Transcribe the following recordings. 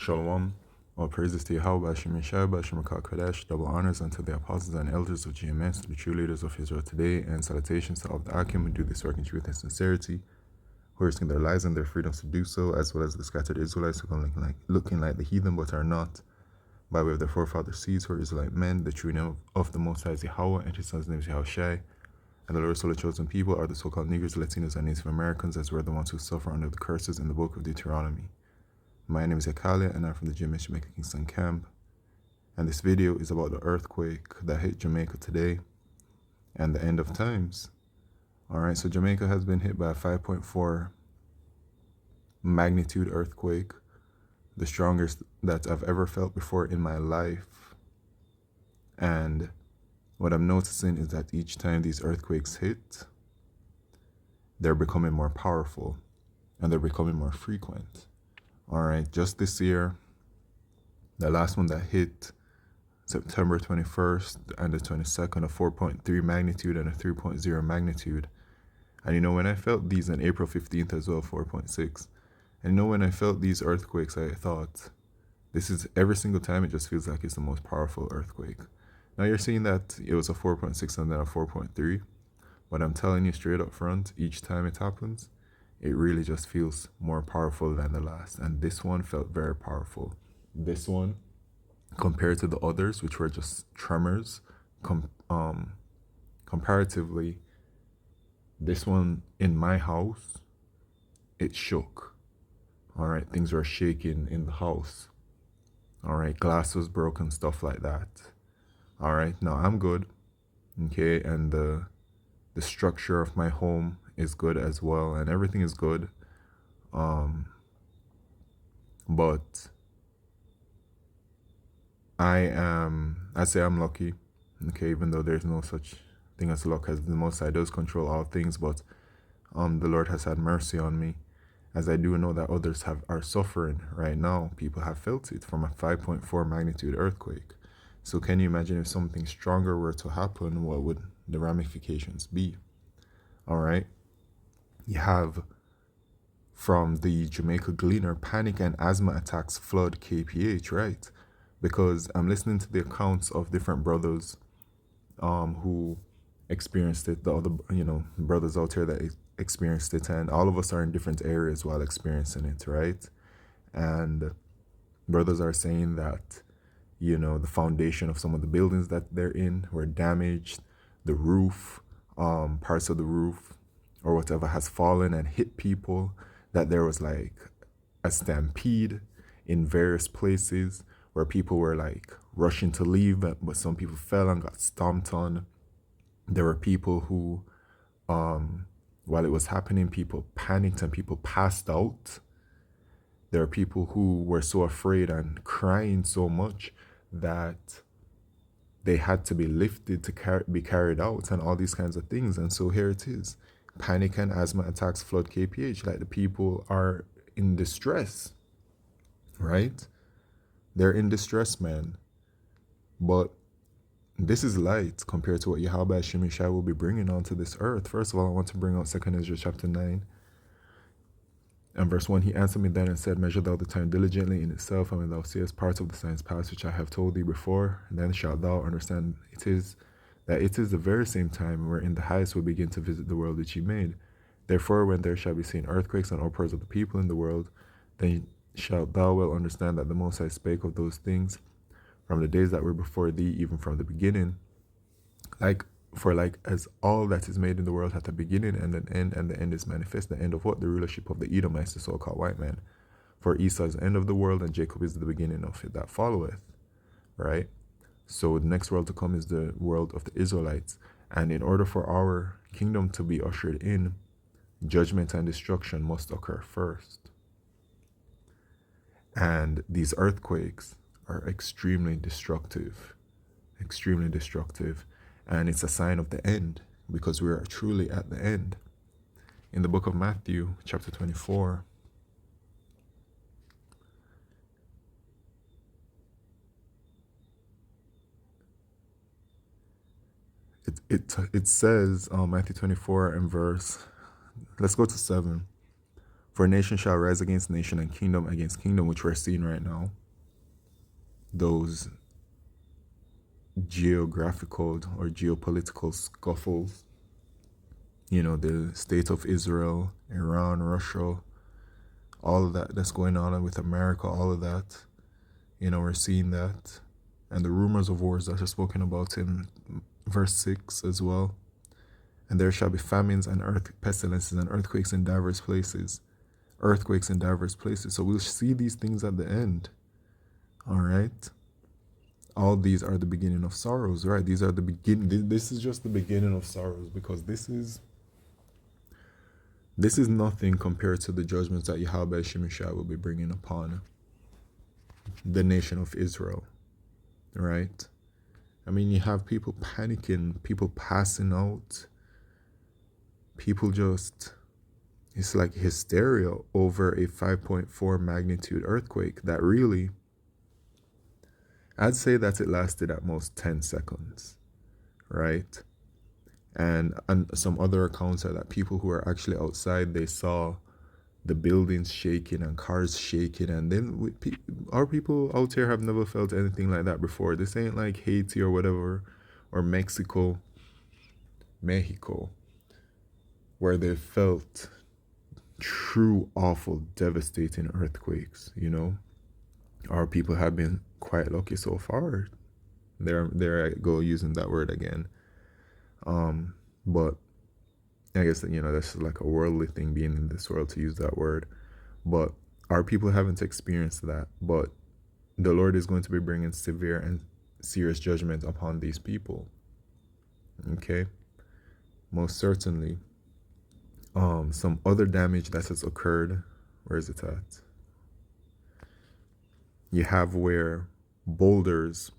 Shalom. All praises to Yahweh, Hashem Yeshua, Hashem Kodesh, double honors unto the apostles and elders of GMS, the true leaders of Israel today, and salutations to all the Akim who do this work in truth and sincerity, who are risking their lives and their freedoms to do so, as well as the scattered Israelites who are looking like the heathen but are not, by way of their forefathers' seeds, who are Israelite men. The true name of the Most High is Yahweh, and his son's name is Yahushai. And the Lord's soul chosen people are the so-called Negroes, Latinos, and Native Americans, as we're the ones who suffer under the curses in the book of Deuteronomy. My name is Akalia, and I'm from the Jamaica Kingston camp. And this video is about the earthquake that hit Jamaica today and the end of times. Alright, so Jamaica has been hit by a 5.4 magnitude earthquake, the strongest that I've ever felt before in my life. And what I'm noticing is that each time these earthquakes hit, they're becoming more powerful and they're becoming more frequent. All right, just this year, the last one that hit September 21st and the 22nd, a 4.3 magnitude and a 3.0 magnitude. And you know, when I felt these on April 15th as well, 4.6. And you know, when I felt these earthquakes, I thought, this is every single time, it just feels like it's the most powerful earthquake. Now you're seeing that it was a 4.6 and then a 4.3. But I'm telling you straight up front, each time it happens, it really just feels more powerful than the last. And this one felt very powerful. This one, compared to the others, which were just tremors, comparatively, this one in my house, it shook. All right, things were shaking in the house. All right, glass was broken, stuff like that. All right, now I'm good. Okay, and the structure of my home is good as well, and everything is good. But I say I'm lucky, okay, even though there's no such thing as luck, as the Most High does control all things. But the Lord has had mercy on me, as I do know that others are suffering right now. People have felt it from a 5.4 magnitude earthquake. So can you imagine if something stronger were to happen, what would the ramifications be? All right. You have from the Jamaica Gleaner, panic and asthma attacks flood KPH, right? Because I'm listening to the accounts of different brothers who experienced it, the other, brothers out here that experienced it, and all of us are in different areas while experiencing it, right? And brothers are saying that, the foundation of some of the buildings that they're in were damaged, the roof, parts of the roof or whatever has fallen and hit people, that there was like a stampede in various places where people were like rushing to leave, but some people fell and got stomped on. There were people who, while it was happening, people panicked and people passed out. There are people who were so afraid and crying so much that they had to be lifted to be carried out and all these kinds of things. And so here it is. Panic and asthma attacks flood KPH. Like, the people are in distress, right? They're in distress, man. But this is light compared to what Yahweh Hashem Yeshua will be bringing onto this earth. First of all, I want to bring out 2 Ezra chapter 9. And verse 1, he answered me then and said, measure thou the time diligently in itself, and when thou seest parts of the signs past which I have told thee before, then shalt thou understand it is the very same time wherein the highest will begin to visit the world which he made. Therefore, when there shall be seen earthquakes and outpours of the people in the world, then shalt thou well understand that the Most High spake of those things from the days that were before thee, even from the beginning. For as all that is made in the world hath a beginning and an end, and the end is manifest. The end of what? The rulership of the Edomites, the so-called white man. For Esau is the end of the world, and Jacob is the beginning of it that followeth. Right? So the next world to come is the world of the Israelites. And in order for our kingdom to be ushered in, judgment and destruction must occur first. And these earthquakes are extremely destructive. Extremely destructive. And it's a sign of the end, because we are truly at the end. In the book of Matthew, chapter 24, it says, Matthew 24 and verse, let's go to 7. For nation shall rise against nation and kingdom against kingdom, which we're seeing right now. Those geographical or geopolitical scuffles, the state of Israel, Iran, Russia, all of that that's going on with America, all of that, we're seeing that. And the rumors of wars that are spoken about in verse 6 as well. And there shall be famines and pestilences and earthquakes in diverse places. Earthquakes in diverse places. So we'll see these things at the end. All right. All these are the beginning of sorrows, right? These are the beginning. This is just the beginning of sorrows, because this is nothing compared to the judgments that Yahweh Shemeshai will be bringing upon the nation of Israel, right? I mean, you have people panicking, people passing out, people just, it's like hysteria over a 5.4 magnitude earthquake that really, I'd say that it lasted at most 10 seconds, right? And some other accounts are that people who are actually outside, they saw the buildings shaking and cars shaking. And then our people out here have never felt anything like that before. This ain't like Haiti or whatever, or Mexico, where they felt true, awful, devastating earthquakes, Our people have been quite lucky so far. There I go using that word again. But I guess, that's like a worldly thing, being in this world, to use that word. But our people haven't experienced that. But the Lord is going to be bringing severe and serious judgment upon these people. Okay? Most certainly. Some other damage that has occurred, where is it at? You have where boulders,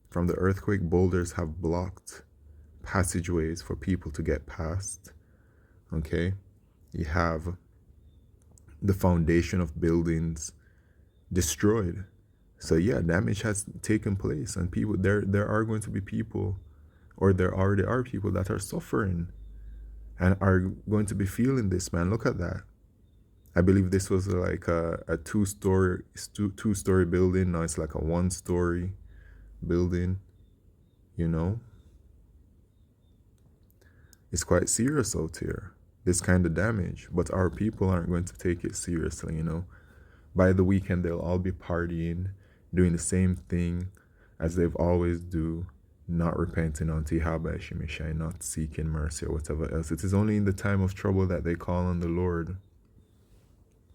from the earthquake, boulders have blocked passageways for people to get past. Okay? You have the foundation of buildings destroyed. So yeah, damage has taken place, and people, there are going to be people, or there already are people that are suffering and are going to be feeling this, man. Look at that. I believe this was like a two-story building. Now it's like a one-story building, It's quite serious out here, this kind of damage. But our people aren't going to take it seriously, By the weekend, they'll all be partying, doing the same thing as they've always do, not repenting unto Yahweh Shemeshai, not seeking mercy or whatever else. It is only in the time of trouble that they call on the Lord.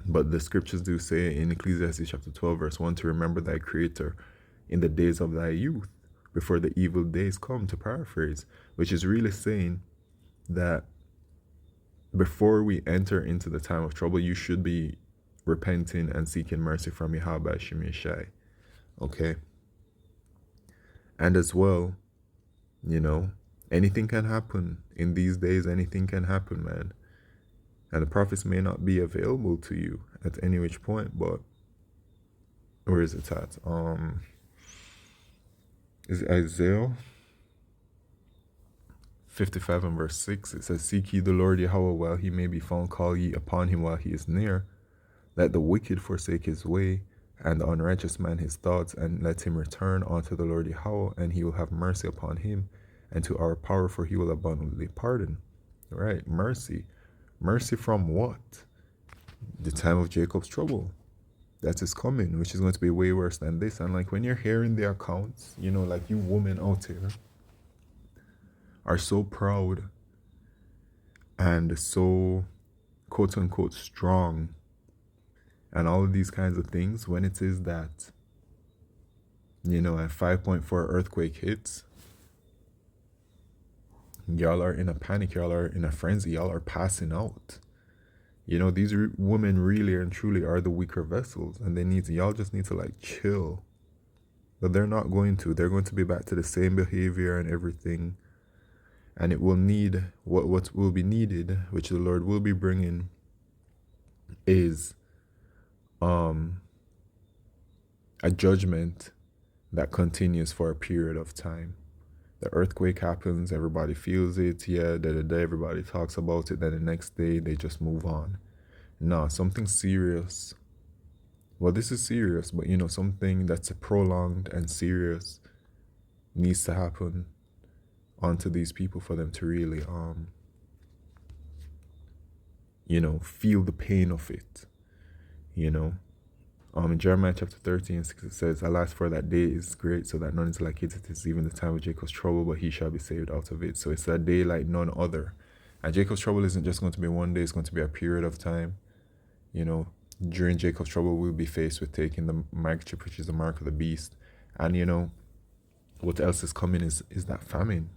But the scriptures do say in Ecclesiastes chapter 12, verse 1, to remember thy Creator in the days of thy youth, before the evil days come, to paraphrase, which is really saying that before we enter into the time of trouble, you should be repenting and seeking mercy from Yahweh Shemeshai. Okay? And as well, anything can happen. In these days, anything can happen, man. And the prophets may not be available to you at any which point, but where is it at? Is it Isaiah 55 and verse 6? It says, seek ye the Lord Yahweh while he may be found, call ye upon him while he is near. Let the wicked forsake his way, and the unrighteous man his thoughts, and let him return unto the Lord Yahweh, and he will have mercy upon him, and to our power, for he will abundantly pardon. Right? Mercy. Mercy from what? The time of Jacob's trouble that is coming, which is going to be way worse than this. And like when you're hearing the accounts, like you women out here are so proud and so quote unquote strong and all of these kinds of things, when it is that, a 5.4 earthquake hits, y'all are in a panic, y'all are in a frenzy, y'all are passing out. These women really and truly are the weaker vessels, and y'all just need to like chill. But they're not going to. They're going to be back to the same behavior and everything. And it will need, what will be needed, which the Lord will be bringing, is a judgment that continues for a period of time. The earthquake happens, everybody feels it, everybody talks about it, then the next day they just move on. No, something serious. Well, this is serious, but something that's prolonged and serious needs to happen onto these people for them to really feel the pain of it. In Jeremiah chapter 13:6 it says, "Alas, for that day is great, so that none is like it. It is even the time of Jacob's trouble, but he shall be saved out of it." So it's a day like none other. And Jacob's trouble isn't just going to be one day, it's going to be a period of time. During Jacob's trouble, we'll be faced with taking the microchip, which is the mark of the beast. And what else is coming is that famine.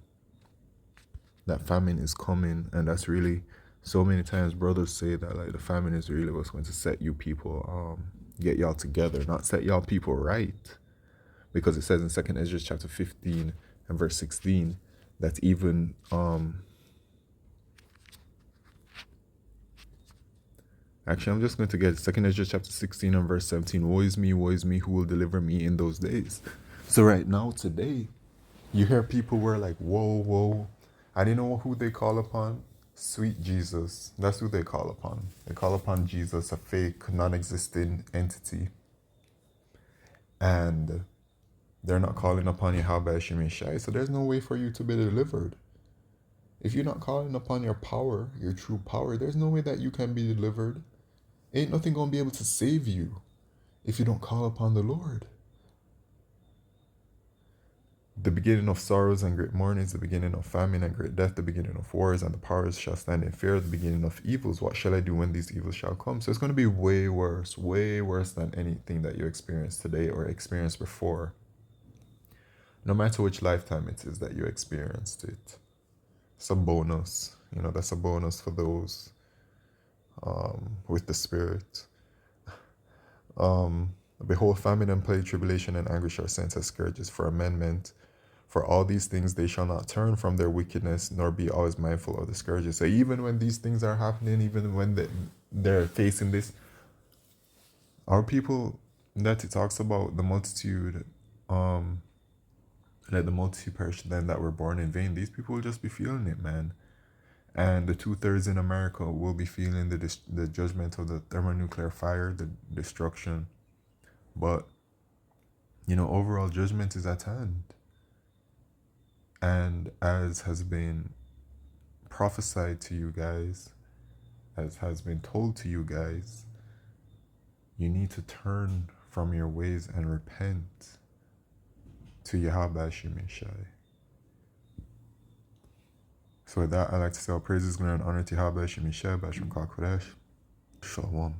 That famine is coming, and that's really, so many times brothers say that like the famine is really what's going to set you people, get y'all together, not set y'all people right. Because it says in 2nd Ezra chapter 15 and verse 16 that even actually, I'm just going to get 2nd Ezra chapter 16 and verse 17. Woe is me, who will deliver me in those days? So right now, today, you hear people were like, whoa, whoa. And you know who they call upon? Sweet Jesus. That's who they call upon. They call upon Jesus, a fake, non-existent entity. And they're not calling upon Yahweh Shemeshai. So there's no way for you to be delivered. If you're not calling upon your power, your true power, there's no way that you can be delivered. Ain't nothing gonna be able to save you if you don't call upon the Lord. The beginning of sorrows and great mournings, the beginning of famine and great death, the beginning of wars, and the powers shall stand in fear, the beginning of evils. What shall I do when these evils shall come? So it's going to be way worse than anything that you experience today or experienced before. No matter which lifetime it is that you experienced it. It's a bonus. That's a bonus for those with the Spirit. Behold, famine and plague, tribulation and anguish are sent as scourges for amendment. For all these things they shall not turn from their wickedness, nor be always mindful of the scourges. So even when these things are happening, even when they're facing this, our people that it talks about the multitude, let the multitude perish then that were born in vain. These people will just be feeling it, man. And the 2/3 in America will be feeling the judgment of the thermonuclear fire, the destruction. But overall judgment is at hand. And as has been prophesied to you guys, as has been told to you guys, you need to turn from your ways and repent to Yahweh Shemeshai. So with that, I'd like to say all praises, glory, and honor to Yahweh Shemeshai, Basham Kakodesh. Shalom.